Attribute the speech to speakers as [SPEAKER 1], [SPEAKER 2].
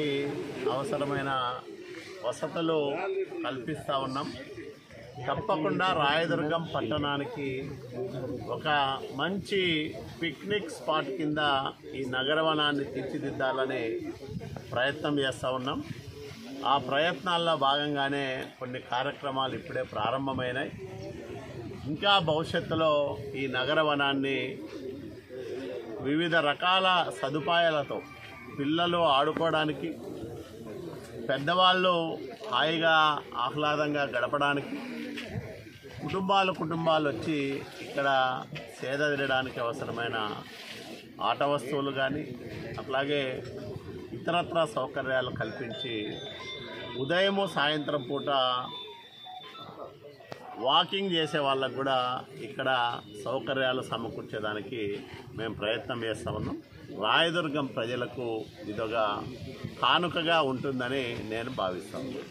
[SPEAKER 1] వారికి అవసరమైన వసతులు కల్పిస్తూ ఉన్నాం. తప్పకుండా రాయదుర్గం పట్టణానికి ఒక మంచి పిక్నిక్ స్పాట్ కింద ఈ నగరవనాన్ని తీర్చిదిద్దాలని ప్రయత్నం చేస్తూ ఉన్నాం. ఆ ప్రయత్నాల్లో భాగంగానే కొన్ని కార్యక్రమాలు ఇప్పుడే ప్రారంభమైనాయి. ఇంకా భవిష్యత్తులో ఈ నగరవనాన్ని వివిధ రకాల సదుపాయాలతో పిల్లలు ఆడుకోవడానికి, పెద్దవాళ్ళు హాయిగా ఆహ్లాదంగా గడపడానికి, కుటుంబాలు వచ్చి ఇక్కడ సేద తీరడానికి అవసరమైన ఆట వస్తువులు కానీ అట్లాగే ఇతరత్ర సౌకర్యాలు కల్పించి ఉదయము సాయంత్రం పూట వాకింగ్ చేసే వాళ్ళకు కూడా ఇక్కడ సౌకర్యాలు సమకూర్చేదానికి మేము ప్రయత్నం చేస్తూ ఉన్నాం. రాయదుర్గం ప్రజలకు ఇదొక కానుకగా ఉంటుందని నేను భావిస్తాను.